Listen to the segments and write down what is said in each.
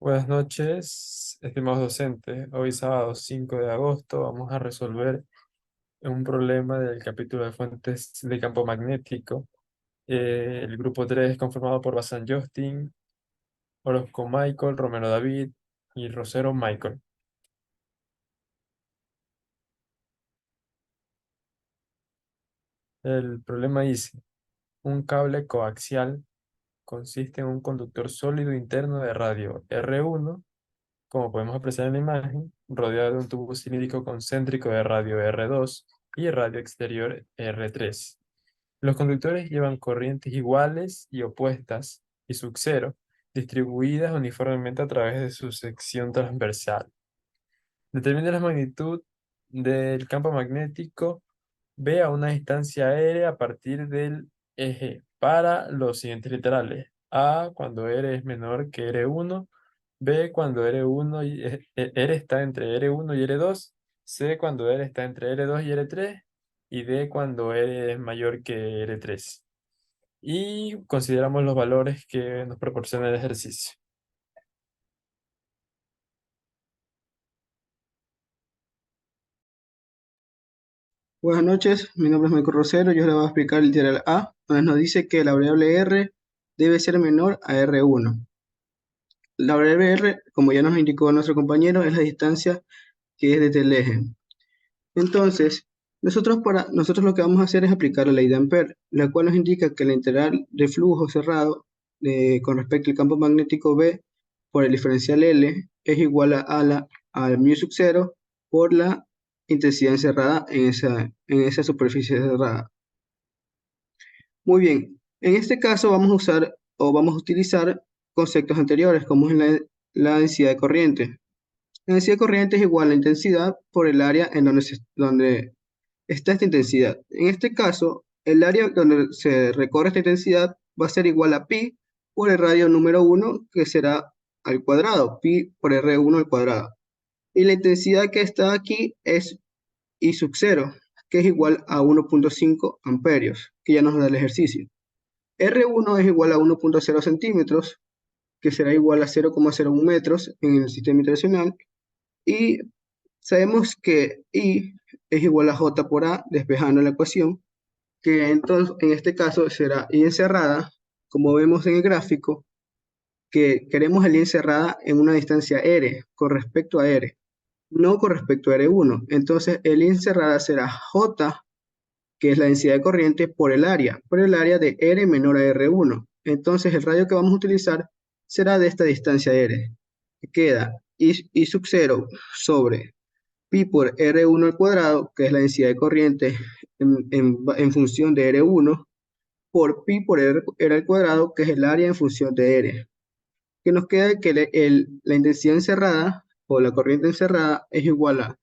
Buenas noches, estimados docentes. Hoy sábado 5 de agosto vamos a resolver un problema del capítulo de fuentes de campo magnético. El grupo 3 es conformado por Bazán Justin, Orozco Michael, Romero David y Rosero Michael. El problema dice, un cable coaxial consiste en un conductor sólido interno de radio R1, como podemos apreciar en la imagen, rodeado de un tubo cilíndrico concéntrico de radio R2 y radio exterior R3. Los conductores llevan corrientes iguales y opuestas y sub-cero, distribuidas uniformemente a través de su sección transversal. Determine la magnitud del campo magnético B a una distancia r a partir del eje para los siguientes literales. A cuando r es menor que r1, B cuando r1 r está entre r1 y r2, C cuando r está entre r2 y r3 y D cuando r es mayor que r3. Y consideramos los valores que nos proporciona el ejercicio. Buenas noches, mi nombre es Michael Rosero, yo les voy a explicar el literal A, donde nos dice que la variable R debe ser menor a R1. La variable R, como ya nos indicó nuestro compañero, es la distancia que es desde el eje. Entonces, nosotros lo que vamos a hacer es aplicar la ley de Ampère, la cual nos indica que la integral de flujo cerrado con respecto al campo magnético B por el diferencial L es igual al mu sub 0 por la intensidad encerrada en esa superficie cerrada. Muy bien, en este caso vamos a usar o vamos a utilizar conceptos anteriores, como es la densidad de corriente. La densidad de corriente es igual a la intensidad por el área en donde está esta intensidad. En este caso, el área donde se recorre esta intensidad va a ser igual a pi por el radio número uno, que será al cuadrado, pi por R1 al cuadrado. Y la intensidad que está aquí es I sub 0, que es igual a 1,5 amperios, que ya nos da el ejercicio. R1 es igual a 1,0 centímetros, que será igual a 0,01 metros en el sistema internacional. Y sabemos que I es igual a J por A, despejando la ecuación, que entonces en este caso será I encerrada, como vemos en el gráfico, que queremos el I encerrada en una distancia R, con respecto a R, no con respecto a R1. Entonces el I encerrada será J, que es la densidad de corriente, por el área de R menor a R1. Entonces el radio que vamos a utilizar será de esta distancia R. Queda I sub 0 sobre pi por R1 al cuadrado, que es la densidad de corriente en función de R1, por pi por R al cuadrado, que es el área en función de R. Que nos queda que la intensidad encerrada o la corriente encerrada es igual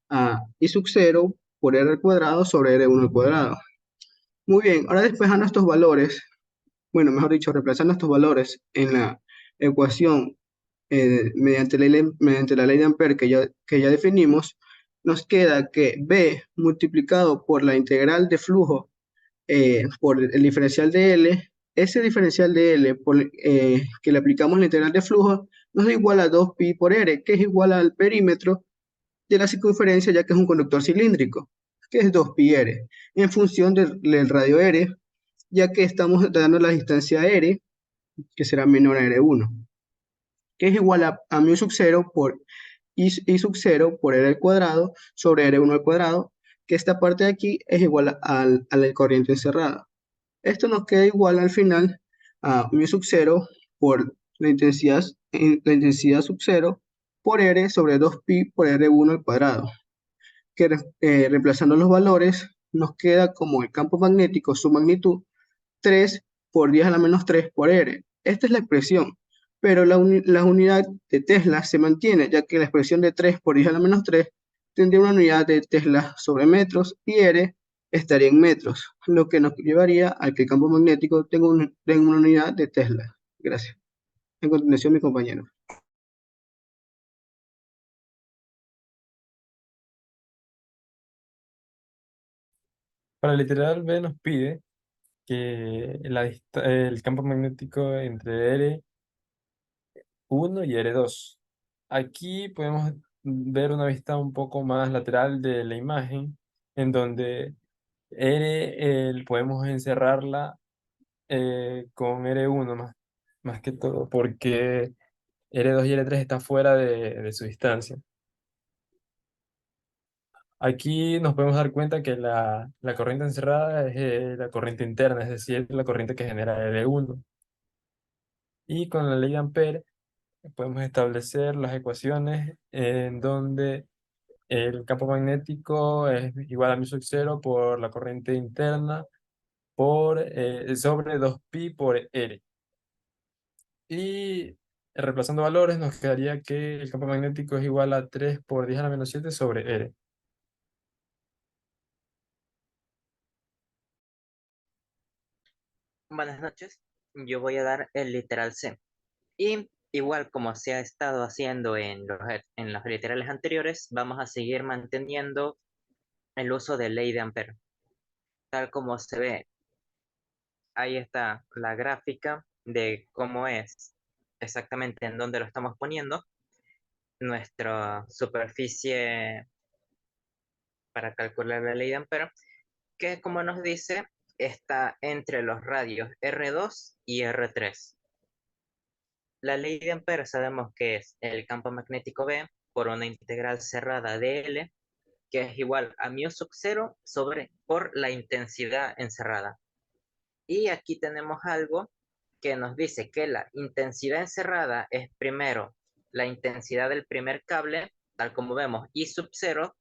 a I sub 0 por R al cuadrado sobre R1 al cuadrado. Muy bien, ahora despejando estos valores, bueno, mejor dicho, reemplazando estos valores en la ecuación mediante la ley de Ampère que ya definimos, nos queda que B multiplicado por la integral de flujo por el diferencial de L, ese diferencial de L que le aplicamos la integral de flujo, nos da igual a 2pi por R, que es igual al perímetro de la circunferencia, ya que es un conductor cilíndrico, que es 2πr, en función del radio R, ya que estamos dando la distancia R, que será menor a R1, que es igual a mu sub 0 por I sub 0 por R al cuadrado sobre R1 al cuadrado, que esta parte de aquí es igual a la corriente encerrada. Esto nos queda igual al final a mu sub 0 por la intensidad sub 0 por R sobre 2pi por R1 al cuadrado, que reemplazando los valores nos queda como el campo magnético, su magnitud, 3 por 10 a la menos 3 por R. Esta es la expresión, pero la unidad de Tesla se mantiene, ya que la expresión de 3 por 10 a la menos 3 tendría una unidad de Tesla sobre metros y R estaría en metros, lo que nos llevaría a que el campo magnético tenga una unidad de Tesla. Gracias. En continuación, mi compañero. Para el literal B nos pide que el campo magnético entre R R1 y R2. Aquí podemos ver una vista un poco más lateral de la imagen, en donde podemos encerrarla con R1 más que todo, porque R2 y R3 están fuera de su distancia. Aquí nos podemos dar cuenta que la corriente encerrada es la corriente interna, es decir, la corriente que genera L1. Y con la ley de Ampere podemos establecer las ecuaciones en donde el campo magnético es igual a mu sub 0 por la corriente interna sobre 2pi por R. Y reemplazando valores nos quedaría que el campo magnético es igual a 3 por 10 a la menos 7 sobre R. Buenas noches, yo voy a dar el literal C. Y igual como se ha estado haciendo en los literales anteriores, vamos a seguir manteniendo el uso de ley de Ampere. Tal como se ve, ahí está la gráfica de cómo es exactamente en dónde lo estamos poniendo. Nuestra superficie para calcular la ley de Ampere, que como nos dice, está entre los radios R2 y R3. La ley de Ampere sabemos que es el campo magnético B por una integral cerrada de L, que es igual a mu sub 0 sobre por la intensidad encerrada. Y aquí tenemos algo que nos dice que la intensidad encerrada es primero la intensidad del primer cable, tal como vemos, I sub 0,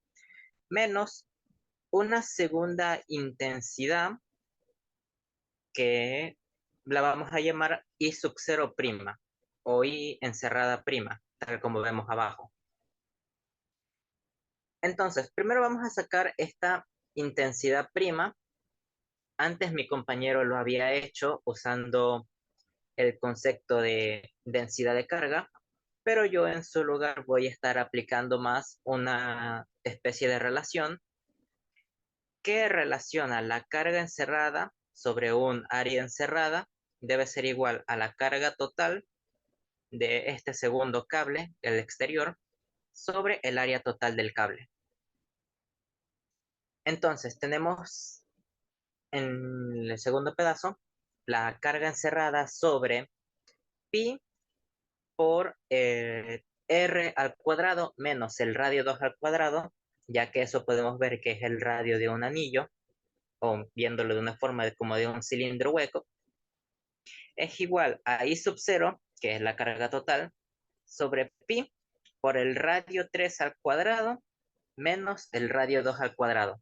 menos una segunda intensidad que la vamos a llamar I sub 0 prima o I encerrada prima, tal como vemos abajo. Entonces, primero vamos a sacar esta intensidad prima. Antes mi compañero lo había hecho usando el concepto de densidad de carga, pero yo en su lugar voy a estar aplicando más una especie de relación que relaciona la carga encerrada sobre un área encerrada debe ser igual a la carga total de este segundo cable, el exterior, sobre el área total del cable. Entonces tenemos en el segundo pedazo la carga encerrada sobre pi por r al cuadrado menos el radio 2 al cuadrado, ya que eso podemos ver que es el radio de un anillo, o viéndolo de una forma como de un cilindro hueco, es igual a I sub 0, que es la carga total, sobre pi por el radio 3 al cuadrado menos el radio 2 al cuadrado,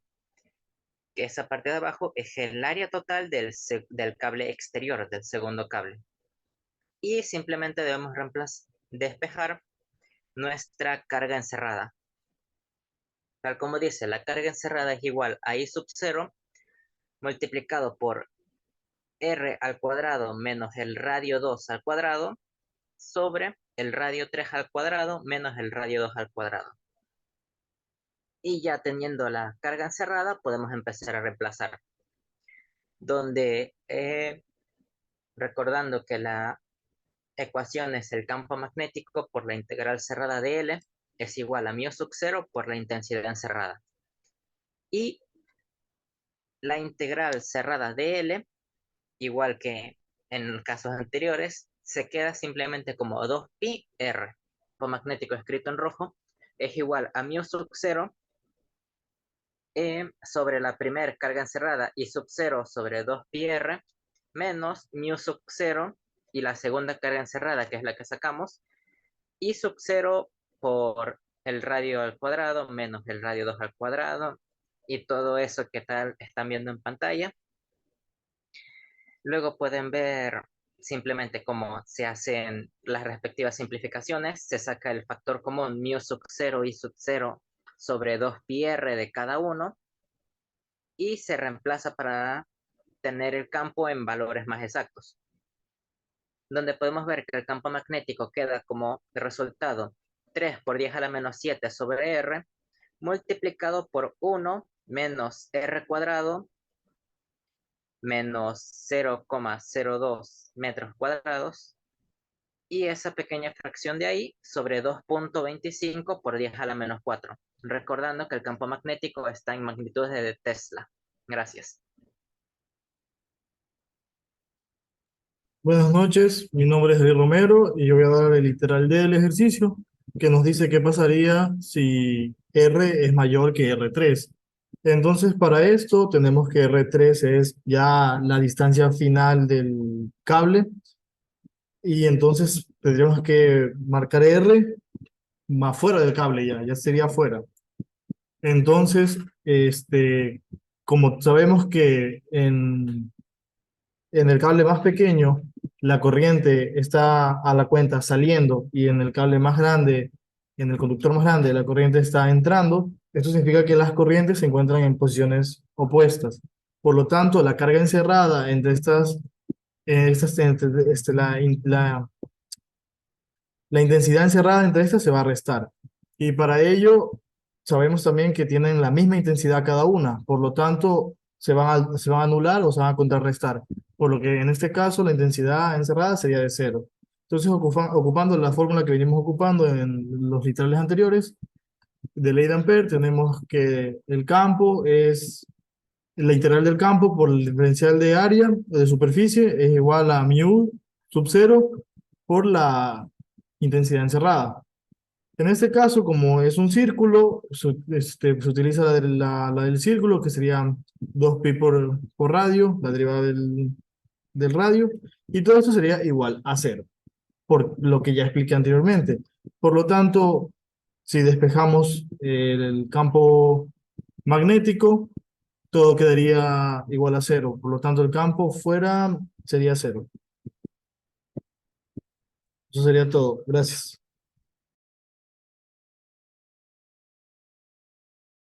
que esa parte de abajo es el área total del cable exterior, del segundo cable. Y simplemente debemos despejar nuestra carga encerrada. Tal como dice, la carga encerrada es igual a I sub 0 multiplicado por R al cuadrado menos el radio 2 al cuadrado sobre el radio 3 al cuadrado menos el radio 2 al cuadrado. Y ya teniendo la carga encerrada, podemos empezar a reemplazar. Donde, recordando que la ecuación es el campo magnético por la integral cerrada de L, es igual a mu sub 0 por la intensidad encerrada. Y la integral cerrada de L, igual que en casos anteriores, se queda simplemente como 2pi r, campo magnético escrito en rojo, es igual a mu sub 0 sobre la primera carga encerrada y sub 0 sobre 2pi r menos mu sub 0 y la segunda carga encerrada, que es la que sacamos, y sub 0 por el radio al cuadrado menos el radio 2 al cuadrado y todo eso que tal están viendo en pantalla. Luego pueden ver simplemente cómo se hacen las respectivas simplificaciones. Se saca el factor común mu sub 0 y sub 0 sobre 2pi r de cada uno y se reemplaza para tener el campo en valores más exactos, donde podemos ver que el campo magnético queda como resultado 3 por 10 a la menos 7 sobre r multiplicado por 1 menos r cuadrado menos 0,02 metros cuadrados y esa pequeña fracción de ahí sobre 2.25 por 10 a la menos 4. Recordando que el campo magnético está en magnitudes de Tesla. Gracias. Buenas noches, mi nombre es David Romero y yo voy a dar el literal del ejercicio que nos dice qué pasaría si R es mayor que R3. Entonces, para esto tenemos que R3 es ya la distancia final del cable y entonces tendríamos que marcar R más fuera del cable ya sería fuera. Entonces, como sabemos que en el cable más pequeño, la corriente está a la cuenta saliendo y en el cable más grande, en el conductor más grande, la corriente está entrando. Esto significa que las corrientes se encuentran en posiciones opuestas. Por lo tanto, la carga encerrada entre la intensidad encerrada entre estas se va a restar. Y para ello, sabemos también que tienen la misma intensidad cada una. Por lo tanto, se van a anular o se van a contrarrestar. Por lo que en este caso, la intensidad encerrada sería de cero. Entonces, ocupando la fórmula que venimos ocupando en los literales anteriores, de ley de Ampère, tenemos que el campo es la integral del campo por el diferencial de área de superficie es igual a mu sub cero por la intensidad encerrada. En este caso, como es un círculo, se utiliza la del círculo, que sería 2pi por radio, la derivada del radio, y todo esto sería igual a cero, por lo que ya expliqué anteriormente. Por lo tanto, si despejamos el campo magnético, todo quedaría igual a cero. Por lo tanto, el campo fuera sería cero. Eso sería todo. Gracias.